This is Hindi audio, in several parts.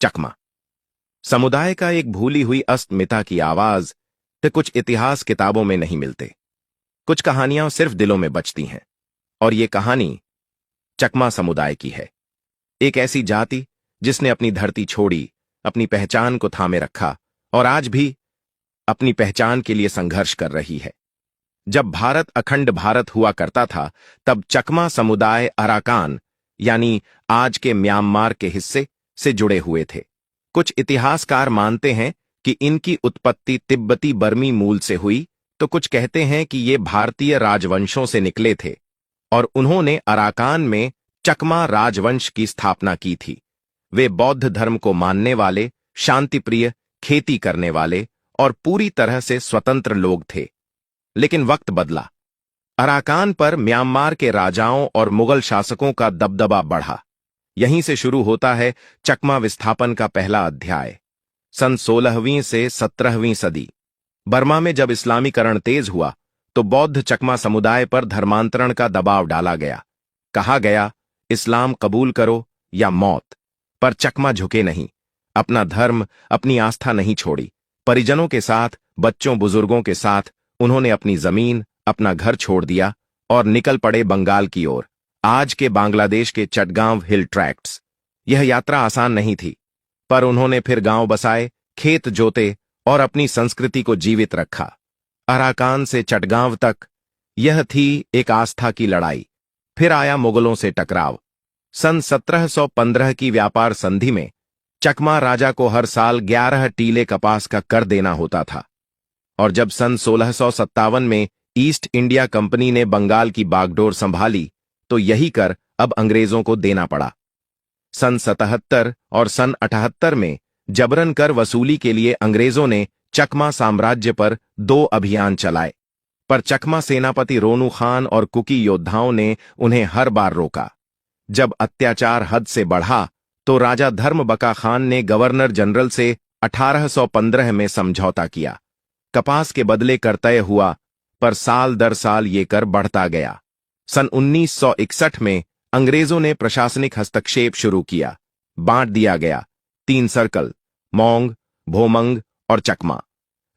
चकमा समुदाय का एक भूली हुई अस्मिता की आवाज तो कुछ इतिहास किताबों में नहीं मिलते। कुछ कहानियां सिर्फ दिलों में बचती हैं। और ये कहानी चकमा समुदाय की है। एक ऐसी जाति जिसने अपनी धरती छोड़ी, अपनी पहचान को थामे रखा और आज भी अपनी पहचान के लिए संघर्ष कर रही है। जब भारत अखंड भारत हुआ करता था, तब चकमा समुदाय अराकान यानी आज के म्यांमार के हिस्से से जुड़े हुए थे। कुछ इतिहासकार मानते हैं कि इनकी उत्पत्ति तिब्बती बर्मी मूल से हुई, तो कुछ कहते हैं कि ये भारतीय राजवंशों से निकले थे और उन्होंने अराकान में चकमा राजवंश की स्थापना की थी। वे बौद्ध धर्म को मानने वाले, शांतिप्रिय, खेती करने वाले और पूरी तरह से स्वतंत्र लोग थे। लेकिन वक्त बदला। अराकान पर म्यांमार के राजाओं और मुगल शासकों का दबदबा बढ़ा। यहीं से शुरू होता है चकमा विस्थापन का पहला अध्याय। सन 16वीं से 17वीं सदी बर्मा में जब इस्लामीकरण तेज हुआ, तो बौद्ध चकमा समुदाय पर धर्मांतरण का दबाव डाला गया। कहा गया, इस्लाम कबूल करो या मौत। पर चकमा झुके नहीं। अपना धर्म, अपनी आस्था नहीं छोड़ी। परिजनों के साथ, बच्चों बुजुर्गों के साथ उन्होंने अपनी जमीन, अपना घर छोड़ दिया और निकल पड़े बंगाल की ओर, आज के बांग्लादेश के चटगांव हिल ट्रैक्ट्स। यह यात्रा आसान नहीं थी, पर उन्होंने फिर गांव बसाए, खेत जोते और अपनी संस्कृति को जीवित रखा। अराकान से चटगांव तक यह थी एक आस्था की लड़ाई। फिर आया मुगलों से टकराव। सन 1715 की व्यापार संधि में चकमा राजा को हर साल 11 टीले कपास का कर देना होता था। और जब सन 1657 में ईस्ट इंडिया कंपनी ने बंगाल की बागडोर संभाली, तो यही कर अब अंग्रेजों को देना पड़ा। सन 77 और सन 78 में जबरन कर वसूली के लिए अंग्रेजों ने चकमा साम्राज्य पर 2 अभियान चलाए, पर चकमा सेनापति रोनू खान और कुकी योद्धाओं ने उन्हें हर बार रोका। जब अत्याचार हद से बढ़ा, तो राजा धर्मबका खान ने गवर्नर जनरल से 1815 में समझौता किया। कपास के बदले कर तय हुआ, पर साल दर साल ये कर बढ़ता गया। सन 1961 में अंग्रेजों ने प्रशासनिक हस्तक्षेप शुरू किया। बांट दिया गया 3 सर्कल, मोंग, भोमंग और चकमा।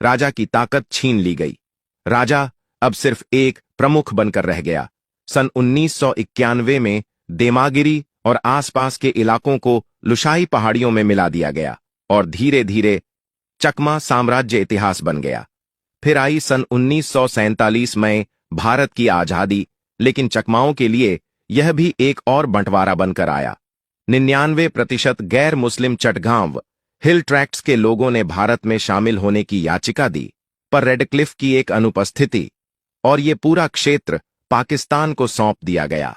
राजा की ताकत छीन ली गई। राजा अब सिर्फ एक प्रमुख बनकर रह गया। सन 1991 में देमागिरी और आसपास के इलाकों को लुशाई पहाड़ियों में मिला दिया गया और धीरे धीरे चकमा साम्राज्य इतिहास बन गया। फिर आई सन 1947 में भारत की आजादी, लेकिन चकमाओं के लिए यह भी एक और बंटवारा बनकर आया। 99% गैर मुस्लिम चटगांव हिल ट्रैक्ट्स के लोगों ने भारत में शामिल होने की याचिका दी, पर रेडक्लिफ की एक अनुपस्थिति और ये पूरा क्षेत्र पाकिस्तान को सौंप दिया गया।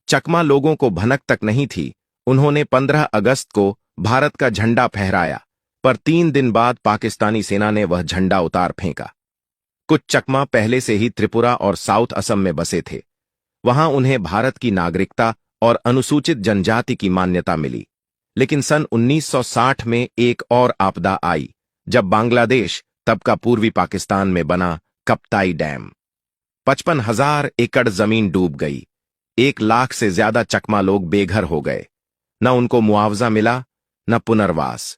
चकमा लोगों को भनक तक नहीं थी। उन्होंने 15 अगस्त को भारत का झंडा फहराया, पर 3 दिन बाद पाकिस्तानी सेना ने वह झंडा उतार फेंका। कुछ चकमा पहले से ही त्रिपुरा और साउथ असम में बसे थे। वहां उन्हें भारत की नागरिकता और अनुसूचित जनजाति की मान्यता मिली। लेकिन सन 1960 में एक और आपदा आई, जब बांग्लादेश, तब का पूर्वी पाकिस्तान में बना कप्ताई डैम। 55,000 एकड़ जमीन डूब गई। 1 लाख से ज्यादा चकमा लोग बेघर हो गए। न उनको मुआवजा मिला, न पुनर्वास।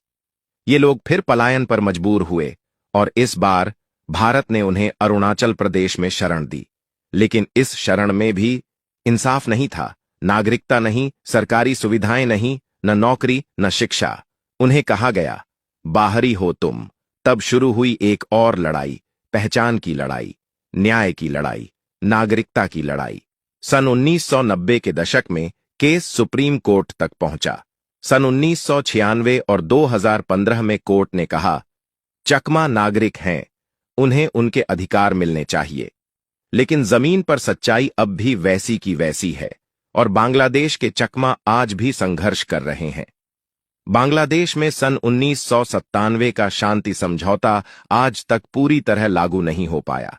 ये लोग फिर पलायन पर मजबूर हुए और इस बार भारत ने उन्हें अरुणाचल प्रदेश में शरण दी। लेकिन इस शरण में भी इंसाफ नहीं था। नागरिकता नहीं, सरकारी सुविधाएं नहीं, न नौकरी न शिक्षा। उन्हें कहा गया, बाहरी हो तुम। तब शुरू हुई एक और लड़ाई, पहचान की लड़ाई, न्याय की लड़ाई, नागरिकता की लड़ाई। सन 1990 के दशक में केस सुप्रीम कोर्ट तक पहुंचा। सन 1996 और 2015 में कोर्ट ने कहा, चकमा नागरिक हैं, उन्हें उनके अधिकार मिलने चाहिए। लेकिन जमीन पर सच्चाई अब भी वैसी की वैसी है और बांग्लादेश के चकमा आज भी संघर्ष कर रहे हैं। बांग्लादेश में सन 1997 का शांति समझौता आज तक पूरी तरह लागू नहीं हो पाया।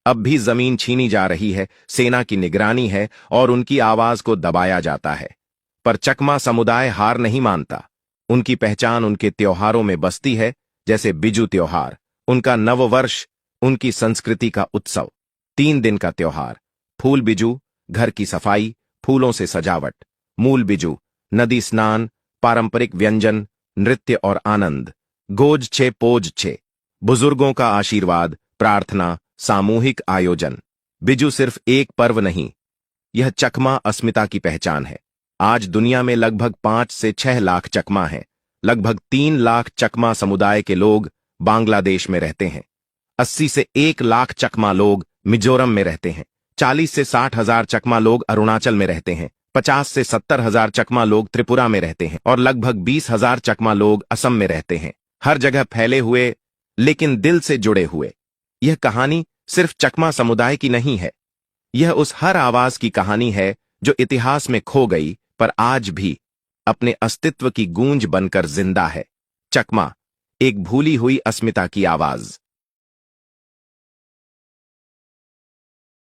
अब भी जमीन छीनी जा रही है, सेना की निगरानी है और उनकी आवाज को दबाया जाता है। पर चकमा समुदाय हार नहीं मानता। उनकी पहचान उनके त्योहारों में बसती है, जैसे बिजू त्योहार, उनका नववर्ष, उनकी संस्कृति का उत्सव। 3 दिन का त्योहार, फूल बिजू, घर की सफाई, फूलों से सजावट। मूल बिजू, नदी स्नान, पारंपरिक व्यंजन, नृत्य और आनंद, गोज छे पोज छे, बुजुर्गों का आशीर्वाद, प्रार्थना, सामूहिक आयोजन। बिजू सिर्फ एक पर्व नहीं, यह चकमा अस्मिता की पहचान है। आज दुनिया में लगभग 5 से 6 लाख चकमा हैं। लगभग 3 लाख चकमा समुदाय के लोग बांग्लादेश में रहते हैं। 80 से 1 लाख चकमा लोग मिजोरम में रहते हैं। 40 से 60 हजार चकमा लोग अरुणाचल में रहते हैं। 50 से 70 हजार चकमा लोग त्रिपुरा में रहते हैं और लगभग 20 हजार चकमा लोग असम में रहते हैं। हर जगह फैले हुए लेकिन दिल से जुड़े हुए। यह कहानी सिर्फ चकमा समुदाय की नहीं है, यह उस हर आवाज की कहानी है जो इतिहास में खो गई पर आज भी अपने अस्तित्व की गूंज बनकर जिंदा है। चकमा, एक भूली हुई अस्मिता की आवाज।